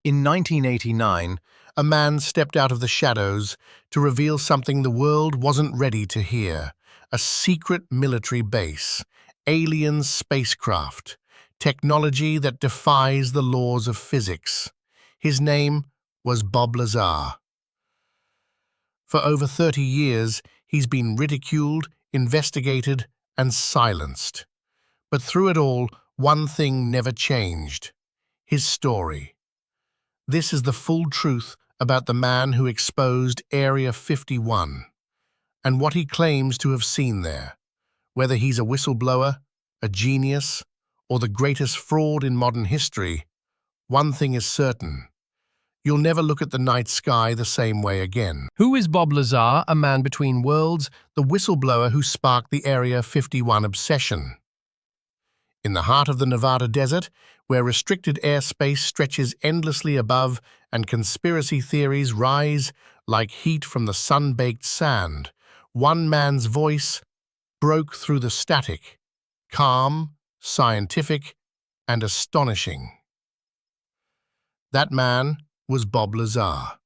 In 1989, a man stepped out of the shadows to reveal something the world wasn't ready to hear: a secret military base, alien spacecraft, technology that defies the laws of physics. His name was Bob Lazar. For over 30 years, he's been ridiculed, investigated, and silenced. But through it all, one thing never changed: his story. This is the full truth about the man who exposed Area 51 and what he claims to have seen there. Whether he's a whistleblower, a genius, or the greatest fraud in modern history, one thing is certain: you'll never look at the night sky the same way again. Who is Bob Lazar, a man between worlds, the whistleblower who sparked the Area 51 obsession? In the heart of the Nevada desert, where restricted airspace stretches endlessly above and conspiracy theories rise like heat from the sun-baked sand, one man's voice broke through the static, calm, scientific, and astonishing. That man was Bob Lazar.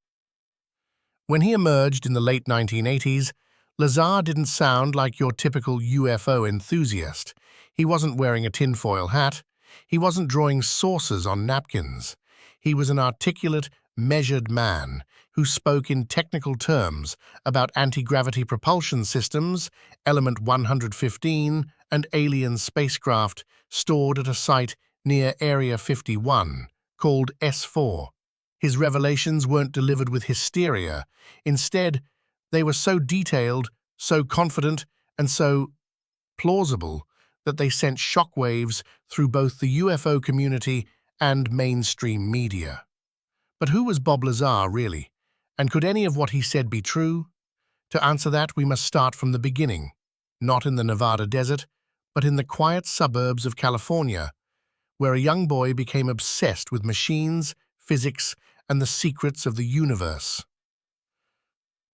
When he emerged in the late 1980s, Lazar didn't sound like your typical UFO enthusiast. He wasn't wearing a tinfoil hat. He wasn't drawing saucers on napkins. He was an articulate, measured man who spoke in technical terms about anti-gravity propulsion systems, Element 115, and alien spacecraft stored at a site near Area 51, called S4. His revelations weren't delivered with hysteria. Instead, they were so detailed, so confident, and so plausible that they sent shockwaves through both the UFO community and mainstream media. But who was Bob Lazar, really? And could any of what he said be true? To answer that, we must start from the beginning, not in the Nevada desert, but in the quiet suburbs of California, where a young boy became obsessed with machines, physics, and the secrets of the universe.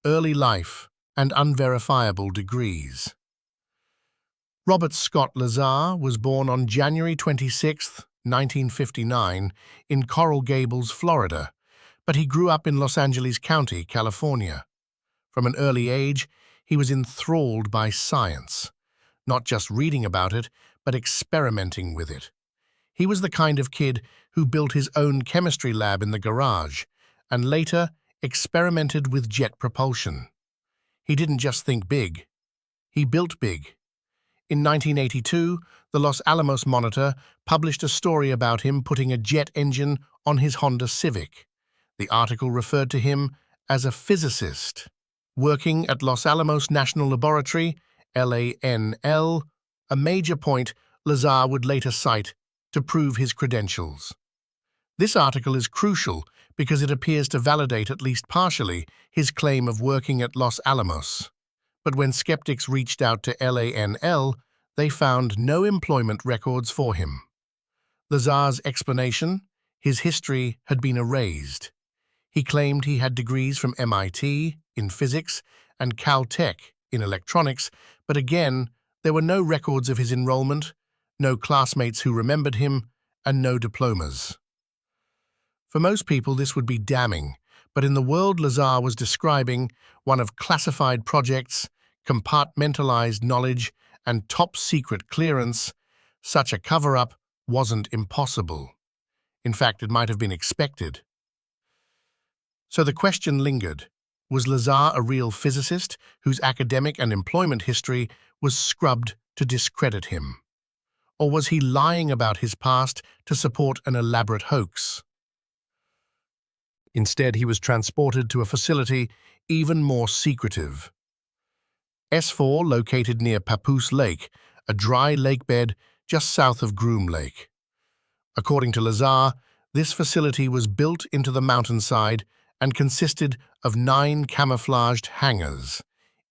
Early life and unverifiable degrees. Robert Scott Lazar was born on January 26, 1959, in Coral Gables, Florida, but he grew up in Los Angeles County, California. From an early age, he was enthralled by science, not just reading about it, but experimenting with it. He was the kind of kid who built his own chemistry lab in the garage and later experimented with jet propulsion. He didn't just think big, he built big. In 1982, the Los Alamos Monitor published a story about him putting a jet engine on his Honda Civic. The article referred to him as a physicist, working at Los Alamos National Laboratory, LANL, a major point Lazar would later cite to prove his credentials. This article is crucial because it appears to validate, at least partially, his claim of working at Los Alamos. But when skeptics reached out to LANL, they found no employment records for him. Lazar's explanation: his history had been erased. He claimed he had degrees from MIT in physics and Caltech in electronics, but again, there were no records of his enrollment, no classmates who remembered him, and no diplomas. For most people, this would be damning, but in the world Lazar was describing, one of classified projects, compartmentalized knowledge, and top-secret clearance, such a cover-up wasn't impossible. In fact, it might have been expected. So the question lingered: was Lazar a real physicist whose academic and employment history was scrubbed to discredit him? Or was he lying about his past to support an elaborate hoax? Instead, he was transported to a facility even more secretive. S4, located near Papoose Lake, a dry lakebed just south of Groom Lake. According to Lazar, this facility was built into the mountainside and consisted of 9 camouflaged hangars,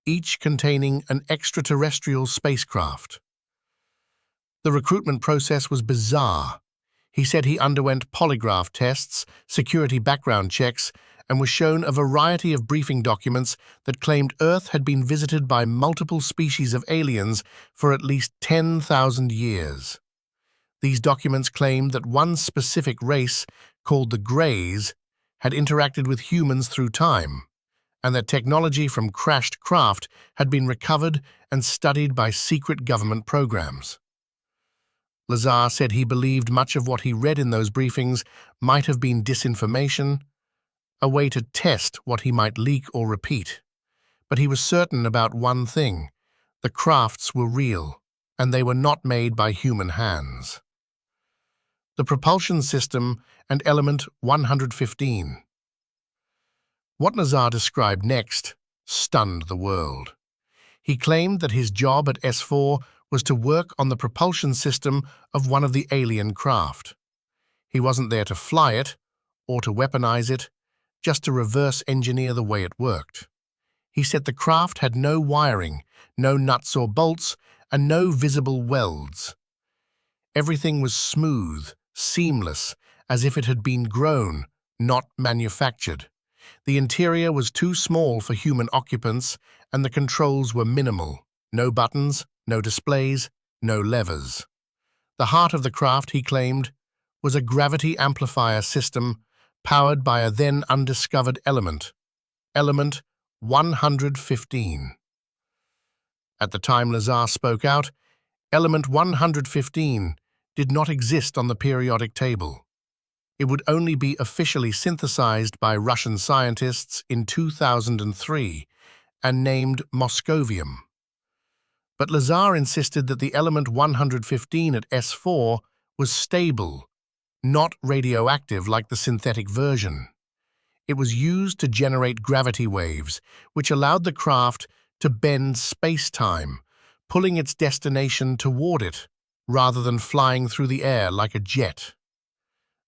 each containing an extraterrestrial spacecraft. The recruitment process was bizarre. He said he underwent polygraph tests, security background checks, and was shown a variety of briefing documents that claimed Earth had been visited by multiple species of aliens for at least 10,000 years. These documents claimed that one specific race, called the Greys, had interacted with humans through time, and that technology from crashed craft had been recovered and studied by secret government programs. Lazar said he believed much of what he read in those briefings might have been disinformation, a way to test what he might leak or repeat. But he was certain about one thing: the crafts were real, and they were not made by human hands. The propulsion system and element 115. What Lazar described next stunned the world. He claimed that his job at S4 was to work on the propulsion system of one of the alien craft. He wasn't there to fly it or to weaponize it, just to reverse engineer the way it worked. He said the craft had no wiring, no nuts or bolts, and no visible welds. Everything was smooth, seamless, as if it had been grown, not manufactured. The interior was too small for human occupants, and the controls were minimal. No buttons, no displays, no levers. The heart of the craft, he claimed, was a gravity amplifier system powered by a then undiscovered element 115. At the time Lazar spoke out, element 115 did not exist on the periodic table. It would only be officially synthesized by Russian scientists in 2003 and named Moscovium. But Lazar insisted that the element 115 at S4 was stable, not radioactive like the synthetic version. It was used to generate gravity waves, which allowed the craft to bend space-time, pulling its destination toward it, rather than flying through the air like a jet.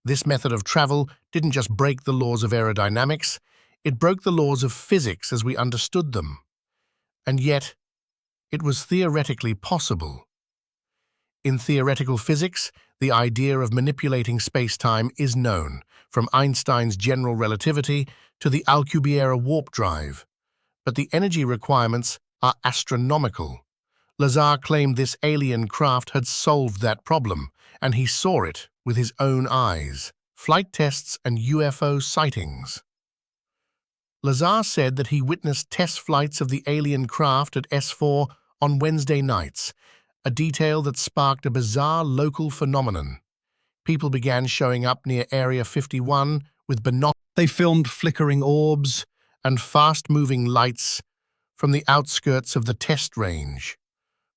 This method of travel didn't just break the laws of aerodynamics, it broke the laws of physics as we understood them. And yet, it was theoretically possible. In theoretical physics, the idea of manipulating space-time is known, from Einstein's general relativity to the Alcubierre warp drive. But the energy requirements are astronomical. Lazar claimed this alien craft had solved that problem, and he saw it with his own eyes: flight tests and UFO sightings. Lazar said that he witnessed test flights of the alien craft at S4 on Wednesday nights, a detail that sparked a bizarre local phenomenon. People began showing up near Area 51 with binoculars. They filmed flickering orbs and fast-moving lights from the outskirts of the test range,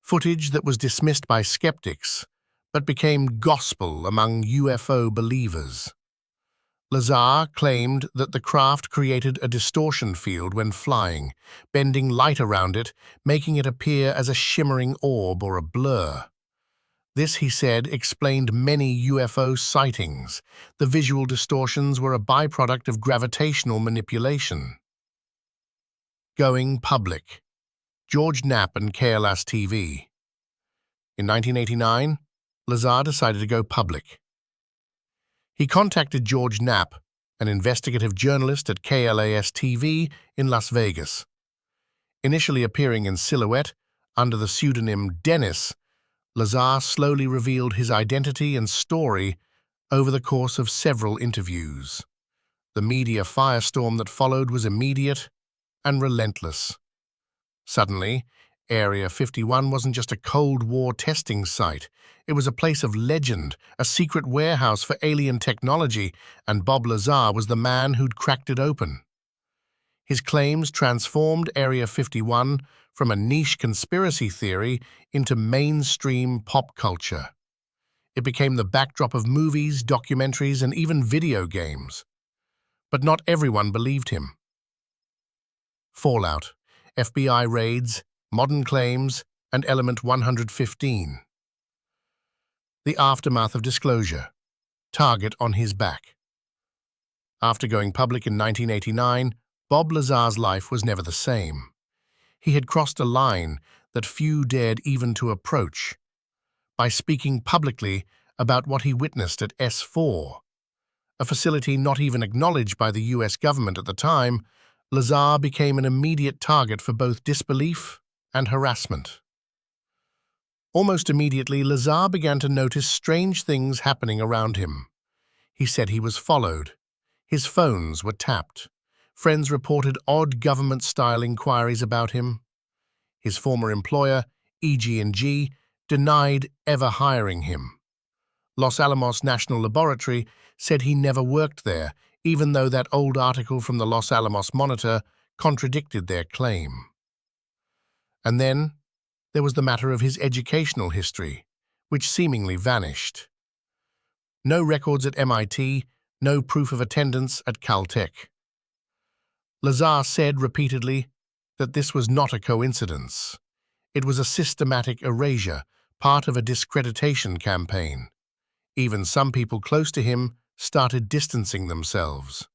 footage that was dismissed by skeptics but became gospel among UFO believers. Lazar claimed that the craft created a distortion field when flying, bending light around it, making it appear as a shimmering orb or a blur. This, he said, explained many UFO sightings. The visual distortions were a byproduct of gravitational manipulation. Going public. George Knapp and KLAS-TV. In 1989, Lazar decided to go public. He contacted George Knapp, an investigative journalist at KLAS-TV in Las Vegas. Initially appearing in silhouette under the pseudonym Dennis, Lazar slowly revealed his identity and story over the course of several interviews. The media firestorm that followed was immediate and relentless. Suddenly, Area 51 wasn't just a Cold War testing site. It was a place of legend, a secret warehouse for alien technology, and Bob Lazar was the man who'd cracked it open. His claims transformed Area 51 from a niche conspiracy theory into mainstream pop culture. It became the backdrop of movies, documentaries, and even video games. But not everyone believed him. Fallout, FBI raids, modern claims, and element 115. The aftermath of disclosure. Target on his back. After going public in 1989, Bob Lazar's life was never the same. He had crossed a line that few dared even to approach. By speaking publicly about what he witnessed at S4, a facility not even acknowledged by the US government at the time, Lazar became an immediate target for both disbelief and harassment. Almost immediately, Lazar began to notice strange things happening around him. He said he was followed. His phones were tapped. Friends reported odd government-style inquiries about him. His former employer, EG&G, denied ever hiring him. Los Alamos National Laboratory said he never worked there, even though that old article from the Los Alamos Monitor contradicted their claim. And then there was the matter of his educational history, which seemingly vanished. No records at MIT, no proof of attendance at Caltech. Lazar said repeatedly that this was not a coincidence. It was a systematic erasure, part of a discreditation campaign. Even some people close to him started distancing themselves.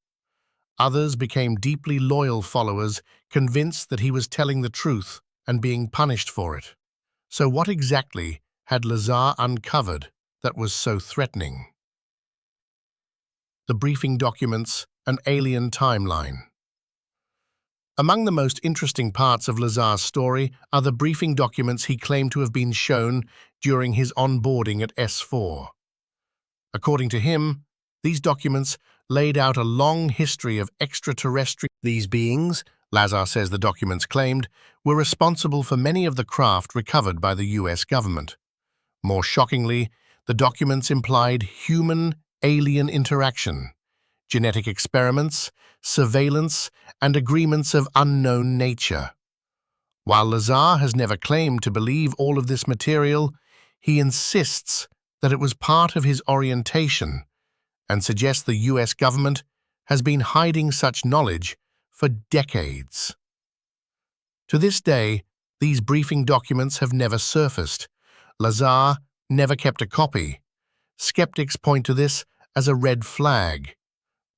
Others became deeply loyal followers, convinced that he was telling the truth and being punished for it. So what exactly had Lazar uncovered that was so threatening? The briefing documents, an alien timeline. Among the most interesting parts of Lazar's story are the briefing documents he claimed to have been shown during his onboarding at S4. According to him, these documents laid out a long history of extraterrestrial. These beings, Lazar says the documents claimed, were responsible for many of the craft recovered by the US government. More shockingly, the documents implied human-alien interaction, genetic experiments, surveillance, and agreements of unknown nature. While Lazar has never claimed to believe all of this material, he insists that it was part of his orientation and suggests the US government has been hiding such knowledge for decades. To this day, these briefing documents have never surfaced. Lazar never kept a copy. Skeptics point to this as a red flag,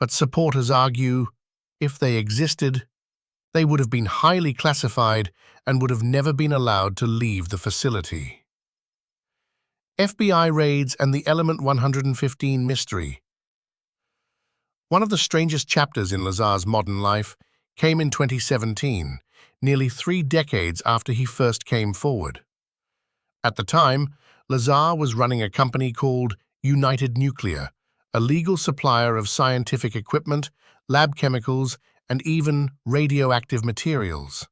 but supporters argue if they existed, they would have been highly classified and would have never been allowed to leave the facility. FBI raids and the Element 115 mystery. One of the strangest chapters in Lazar's modern life came in 2017, nearly 3 decades after he first came forward. At the time, Lazar was running a company called United Nuclear, a legal supplier of scientific equipment, lab chemicals, and even radioactive materials.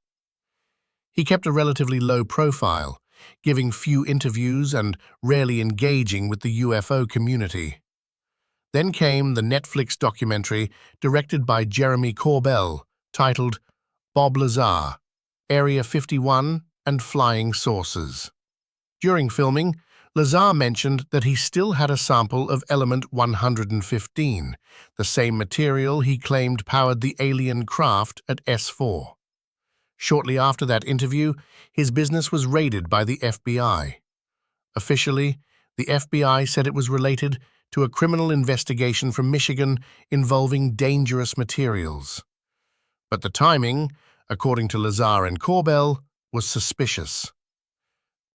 He kept a relatively low profile, giving few interviews and rarely engaging with the UFO community. Then came the Netflix documentary directed by Jeremy Corbell, titled Bob Lazar, Area 51 and Flying Saucers. During filming, Lazar mentioned that he still had a sample of Element 115, the same material he claimed powered the alien craft at S4. Shortly after that interview, his business was raided by the FBI. Officially, the FBI said it was related to a criminal investigation from Michigan involving dangerous materials. But the timing, according to Lazar and Corbell, was suspicious.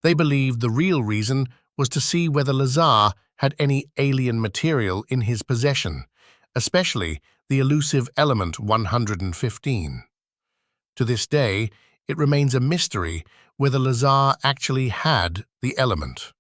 They believed the real reason was to see whether Lazar had any alien material in his possession, especially the elusive Element 115. To this day, it remains a mystery whether Lazar actually had the element.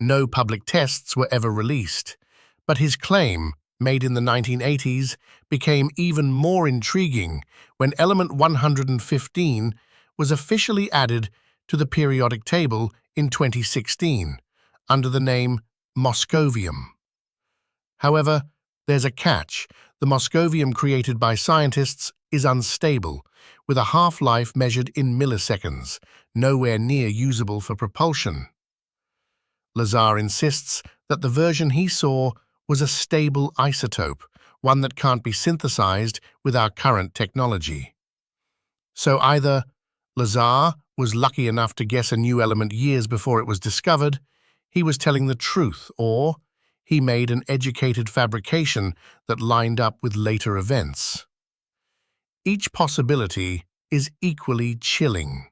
No public tests were ever released, but his claim, made in the 1980s, became even more intriguing when Element 115 was officially added to the periodic table in 2016 under the name Moscovium. However, there's a catch. The Moscovium created by scientists is unstable, with a half-life measured in milliseconds, nowhere near usable for propulsion. Lazar insists that the version he saw was a stable isotope, one that can't be synthesized with our current technology. So either Lazar was lucky enough to guess a new element years before it was discovered, he was telling the truth, or he made an educated fabrication that lined up with later events. Each possibility is equally chilling.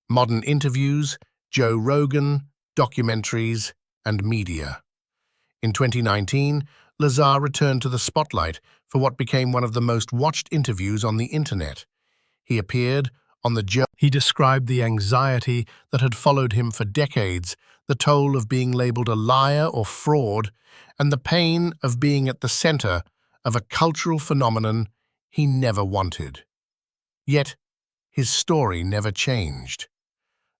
Modern interviews, Joe Rogan, documentaries, and media. In 2019, Lazar returned to the spotlight for what became one of the most watched interviews on the internet. He appeared On the journey, he described the anxiety that had followed him for decades, the toll of being labeled a liar or fraud, and the pain of being at the center of a cultural phenomenon he never wanted. Yet, his story never changed.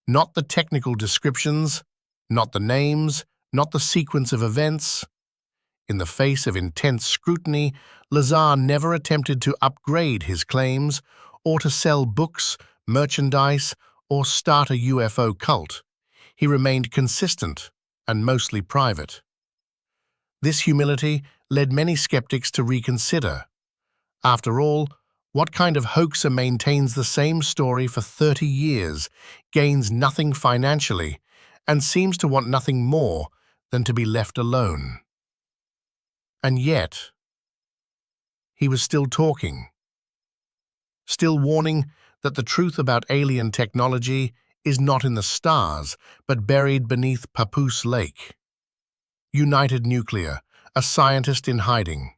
Not the technical descriptions, not the names, not the sequence of events. In the face of intense scrutiny, Lazar never attempted to upgrade his claims or to sell books, merchandise, or start a UFO cult. He remained consistent and mostly private. This humility led many skeptics to reconsider. After all, what kind of hoaxer maintains the same story for 30 years, gains nothing financially, and seems to want nothing more than to be left alone? And yet, he was still talking, still warning that the truth about alien technology is not in the stars, but buried beneath Papoose Lake. United Nuclear, a scientist in hiding.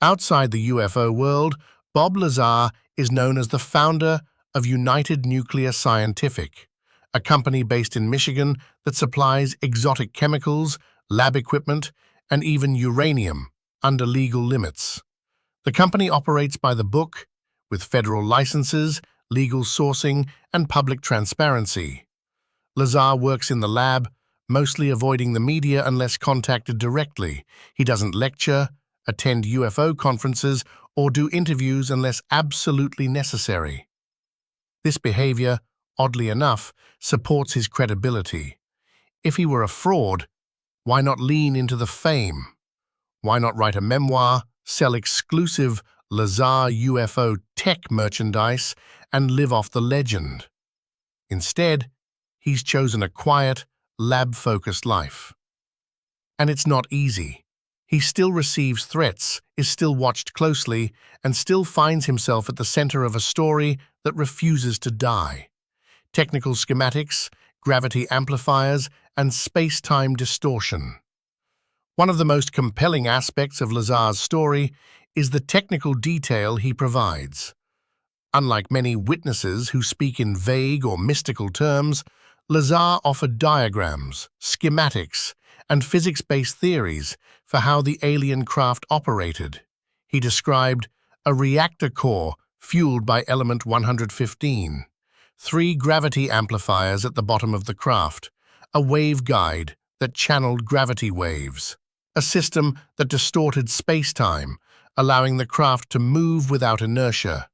Outside the UFO world, Bob Lazar is known as the founder of United Nuclear Scientific, a company based in Michigan that supplies exotic chemicals, lab equipment, and even uranium under legal limits. The company operates by the book, with federal licenses, legal sourcing, and public transparency. Lazar works in the lab, mostly avoiding the media unless contacted directly. He doesn't lecture, attend UFO conferences, or do interviews unless absolutely necessary. This behavior, oddly enough, supports his credibility. If he were a fraud, why not lean into the fame? Why not write a memoir, sell exclusive Lazar UFO tech merchandise, and live off the legend? Instead, he's chosen a quiet, lab-focused life. And it's not easy. He still receives threats, is still watched closely, and still finds himself at the center of a story that refuses to die. Technical schematics, gravity amplifiers, and space-time distortion. One of the most compelling aspects of Lazar's story is the technical detail he provides. Unlike many witnesses who speak in vague or mystical terms, Lazar offered diagrams, schematics, and physics-based theories for how the alien craft operated. He described a reactor core fueled by element 115, 3 gravity amplifiers at the bottom of the craft, a waveguide that channeled gravity waves, a system that distorted space-time, allowing the craft to move without inertia.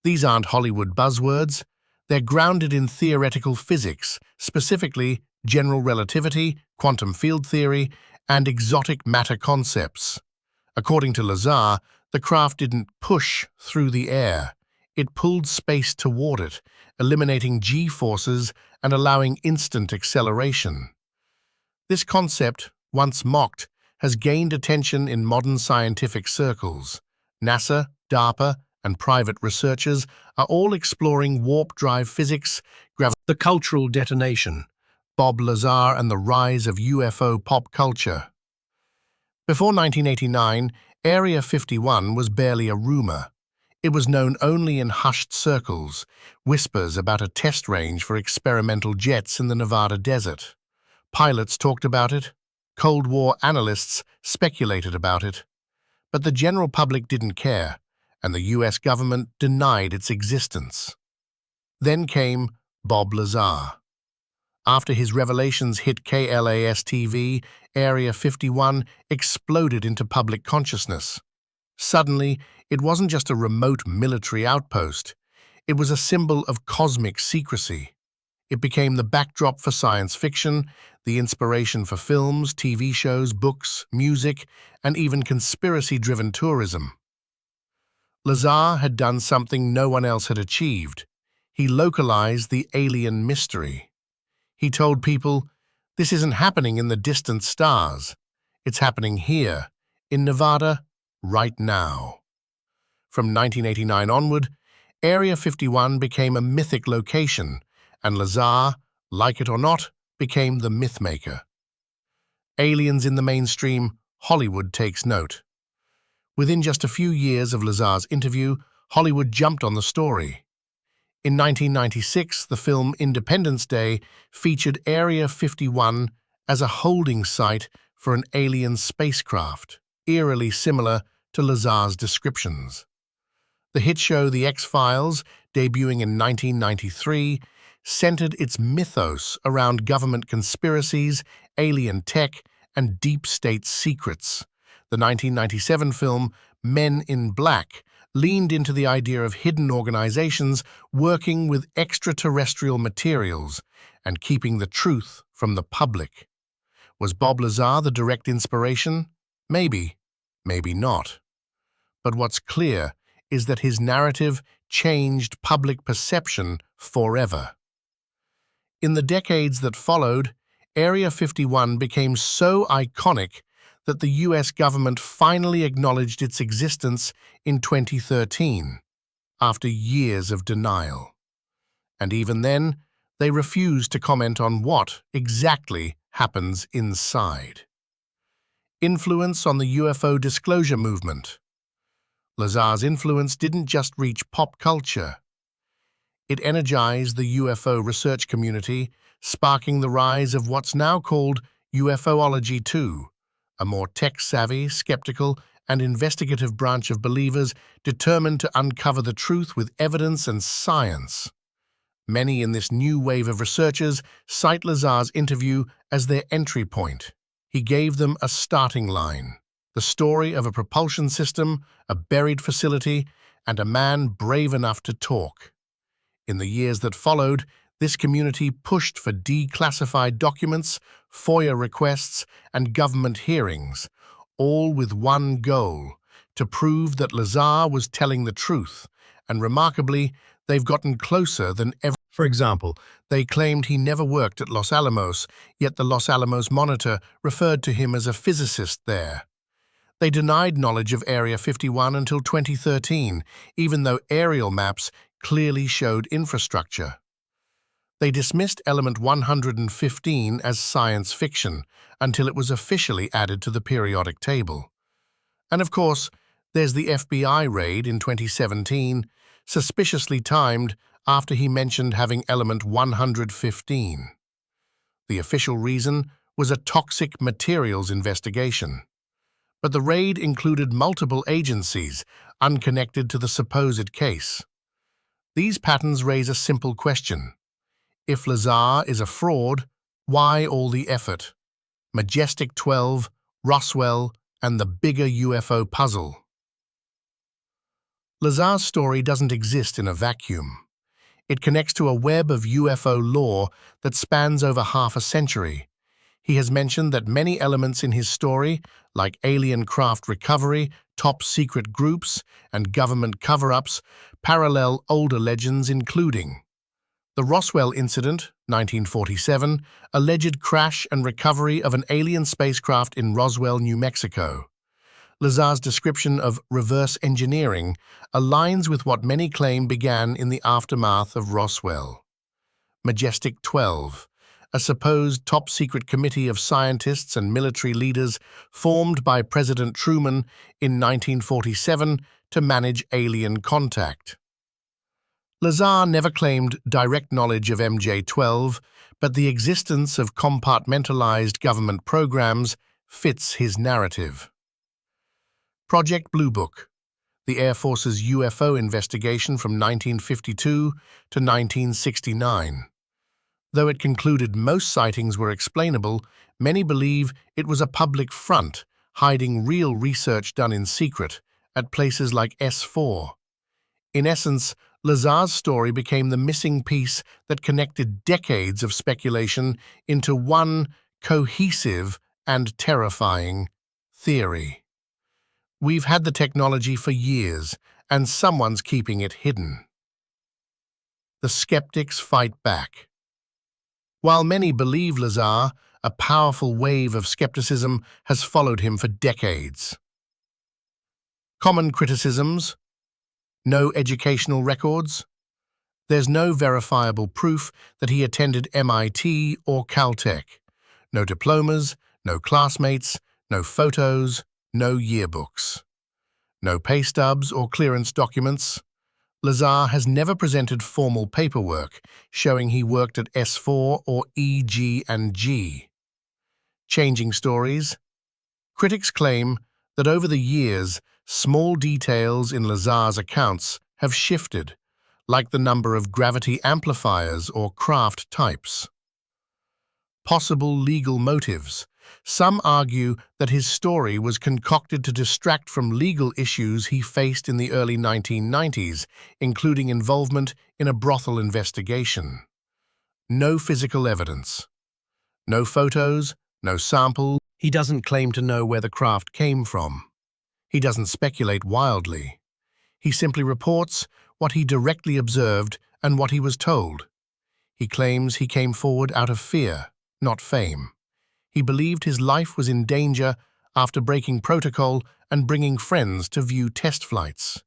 These aren't Hollywood buzzwords. They're grounded in theoretical physics, specifically general relativity, quantum field theory, and exotic matter concepts. According to Lazar, the craft didn't push through the air. It pulled space toward it, eliminating g-forces and allowing instant acceleration. This concept, once mocked, has gained attention in modern scientific circles. NASA, DARPA, and private researchers are all exploring warp drive physics, the cultural detonation, Bob Lazar and the rise of UFO pop culture. Before 1989, Area 51 was barely a rumor. It was known only in hushed circles, whispers about a test range for experimental jets in the Nevada desert. Pilots talked about it, Cold War analysts speculated about it, but the general public didn't care, and the US government denied its existence. Then came Bob Lazar. After his revelations hit KLAS-TV, Area 51 exploded into public consciousness. Suddenly, it wasn't just a remote military outpost. It was a symbol of cosmic secrecy. It became the backdrop for science fiction, the inspiration for films, TV shows, books, music, and even conspiracy-driven tourism. Lazar had done something no one else had achieved. He localized the alien mystery. He told people, this isn't happening in the distant stars. It's happening here, in Nevada, right now. From 1989 onward, Area 51 became a mythic location, and Lazar, like it or not, became the mythmaker. Aliens in the mainstream, Hollywood takes note. Within just a few years of Lazar's interview, Hollywood jumped on the story. In 1996, the film Independence Day featured Area 51 as a holding site for an alien spacecraft, eerily similar to Lazar's descriptions. The hit show The X-Files, debuting in 1993, centered its mythos around government conspiracies, alien tech, and deep state secrets. The 1997 film Men in Black leaned into the idea of hidden organizations working with extraterrestrial materials and keeping the truth from the public. Was Bob Lazar the direct inspiration? Maybe, maybe not. But what's clear is that his narrative changed public perception forever. In the decades that followed, Area 51 became so iconic that the US government finally acknowledged its existence in 2013, after years of denial. And even then, they refused to comment on what exactly happens inside. Influence on the UFO disclosure movement. Lazar's influence didn't just reach pop culture. It energized the UFO research community, sparking the rise of what's now called UFOlogy too, a more tech-savvy, skeptical, and investigative branch of believers determined to uncover the truth with evidence and science. Many in this new wave of researchers cite Lazar's interview as their entry point. He gave them a starting line, the story of a propulsion system, a buried facility, and a man brave enough to talk. In the years that followed, this community pushed for declassified documents, FOIA requests, and government hearings, all with one goal: to prove that Lazar was telling the truth, and remarkably, they've gotten closer than ever. For example, they claimed he never worked at Los Alamos, yet the Los Alamos Monitor referred to him as a physicist there. They denied knowledge of Area 51 until 2013, even though aerial maps clearly showed infrastructure. They dismissed Element 115 as science fiction until it was officially added to the periodic table. And of course, there's the FBI raid in 2017, suspiciously timed after he mentioned having Element 115. The official reason was a toxic materials investigation. But the raid included multiple agencies, unconnected to the supposed case. These patterns raise a simple question. If Lazar is a fraud, why all the effort? Majestic 12, Roswell, and the bigger UFO puzzle. Lazar's story doesn't exist in a vacuum. It connects to a web of UFO lore that spans over half a century. He has mentioned that many elements in his story, like alien craft recovery, top-secret groups, and government cover-ups, parallel older legends including the Roswell incident, 1947, alleged crash and recovery of an alien spacecraft in Roswell, New Mexico. Lazar's description of reverse engineering aligns with what many claim began in the aftermath of Roswell. Majestic 12, a supposed top-secret committee of scientists and military leaders formed by President Truman in 1947 to manage alien contact. Lazar never claimed direct knowledge of MJ-12, but the existence of compartmentalized government programs fits his narrative. Project Blue Book, the Air Force's UFO investigation from 1952 to 1969. Though it concluded most sightings were explainable, many believe it was a public front, hiding real research done in secret at places like S4. In essence, Lazar's story became the missing piece that connected decades of speculation into one cohesive and terrifying theory. We've had the technology for years, and someone's keeping it hidden. The skeptics fight back. While many believe Lazar, a powerful wave of skepticism has followed him for decades. Common criticisms: no educational records. There's no verifiable proof that he attended MIT or Caltech. No diplomas, no classmates, no photos, no yearbooks. No pay stubs or clearance documents. Lazar has never presented formal paperwork showing he worked at S4 or EG&G. Changing stories. Critics claim that over the years, small details in Lazar's accounts have shifted, like the number of gravity amplifiers or craft types. Possible legal motives. Some argue that his story was concocted to distract from legal issues he faced in the early 1990s, including involvement in a brothel investigation. No physical evidence. No photos, no sample. He doesn't claim to know where the craft came from. He doesn't speculate wildly. He simply reports what he directly observed and what he was told. He claims he came forward out of fear, not fame. He believed his life was in danger after breaking protocol and bringing friends to view test flights.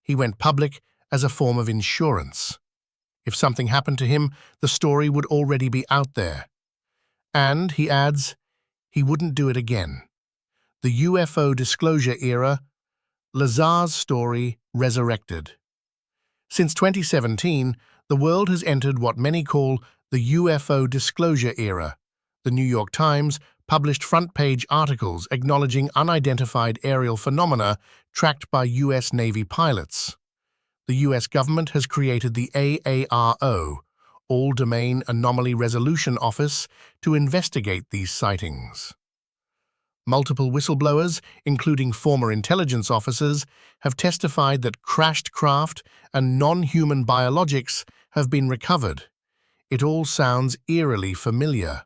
He went public as a form of insurance. If something happened to him, the story would already be out there. And, he adds, he wouldn't do it again. The UFO disclosure era, Lazar's story resurrected. Since 2017, the world has entered what many call the UFO disclosure era. The New York Times published front-page articles acknowledging unidentified aerial phenomena tracked by U.S. Navy pilots. The U.S. government has created the AARO, All-Domain Anomaly Resolution Office, to investigate these sightings. Multiple whistleblowers, including former intelligence officers, have testified that crashed craft and non-human biologics have been recovered. It all sounds eerily familiar.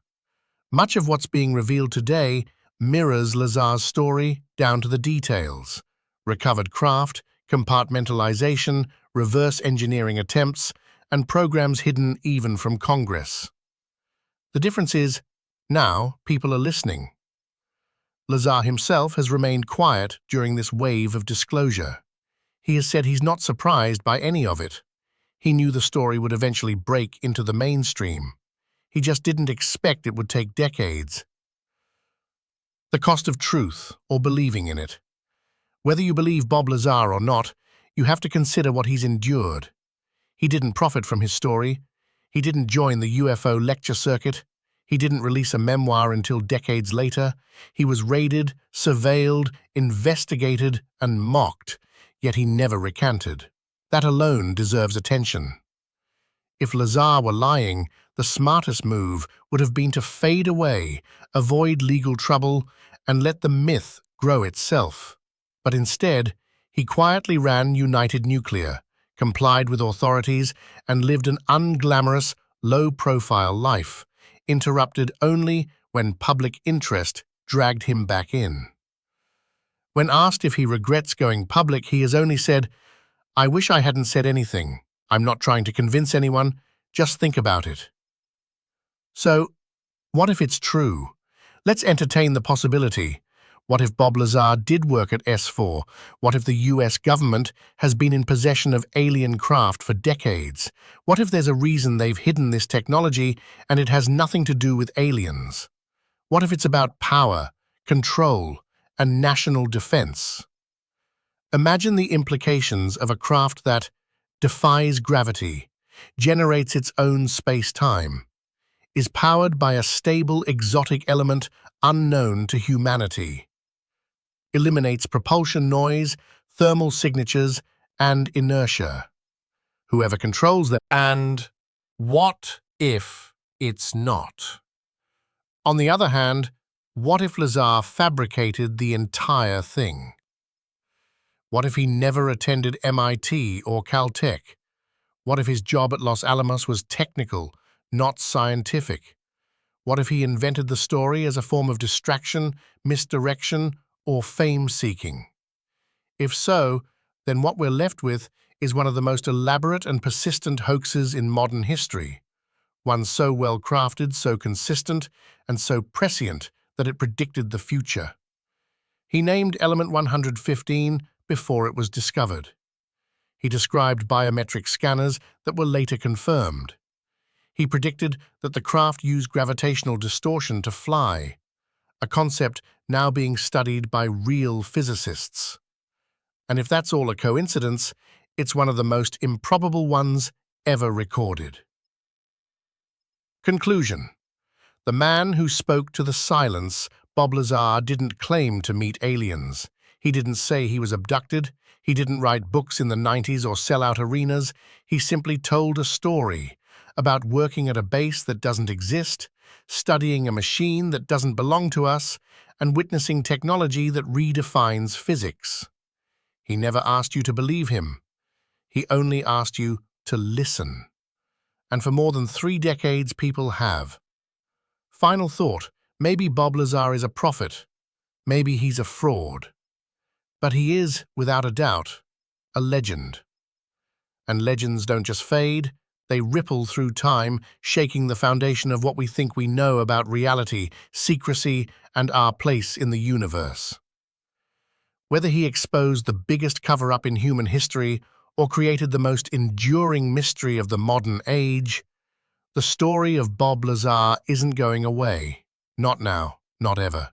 Much of what's being revealed today mirrors Lazar's story down to the details. Recovered craft, compartmentalization, reverse engineering attempts, and programs hidden even from Congress. The difference is, now people are listening. Lazar himself has remained quiet during this wave of disclosure. He has said he's not surprised by any of it. He knew the story would eventually break into the mainstream. He just didn't expect it would take decades. The cost of truth, or believing in it. Whether you believe Bob Lazar or not, you have to consider what he's endured. He didn't profit from his story. He didn't join the UFO lecture circuit. He didn't release a memoir until decades later. He was raided, surveilled, investigated, and mocked, yet he never recanted. That alone deserves attention. If Lazar were lying, the smartest move would have been to fade away, avoid legal trouble, and let the myth grow itself. But instead, he quietly ran United Nuclear, complied with authorities, and lived an unglamorous, low-profile life, interrupted only when public interest dragged him back in. When asked if he regrets going public, he has only said, "I wish I hadn't said anything. I'm not trying to convince anyone, just think about it." So, what if it's true? Let's entertain the possibility. What if Bob Lazar did work at S4? What if the US government has been in possession of alien craft for decades? What if there's a reason they've hidden this technology and it has nothing to do with aliens? What if it's about power, control, and national defense? Imagine the implications of a craft that defies gravity, generates its own space-time, is powered by a stable exotic element unknown to humanity, eliminates propulsion noise, thermal signatures, and inertia. Whoever controls them. And what if it's not? On the other hand, what if Lazar fabricated the entire thing? What if he never attended MIT or Caltech? What if his job at Los Alamos was technical, not scientific? What if he invented the story as a form of distraction, misdirection, or fame-seeking? If so, then what we're left with is one of the most elaborate and persistent hoaxes in modern history. One so well-crafted, so consistent, and so prescient that it predicted the future. He named element 115 before it was discovered. He described biometric scanners that were later confirmed. He predicted that the craft used gravitational distortion to fly, a concept now being studied by real physicists. And if that's all a coincidence, it's one of the most improbable ones ever recorded. Conclusion. The man who spoke to the silence, Bob Lazar, didn't claim to meet aliens. He didn't say he was abducted. He didn't write books in the 90s or sell out arenas. He simply told a story about working at a base that doesn't exist, studying a machine that doesn't belong to us, and witnessing technology that redefines physics. He never asked you to believe him. He only asked you to listen. And for more than 3 decades, people have. Final thought, maybe Bob Lazar is a prophet. Maybe he's a fraud. But he is, without a doubt, a legend. And legends don't just fade, they ripple through time, shaking the foundation of what we think we know about reality, secrecy, and our place in the universe. Whether he exposed the biggest cover-up in human history or created the most enduring mystery of the modern age, the story of Bob Lazar isn't going away. Not now, not ever.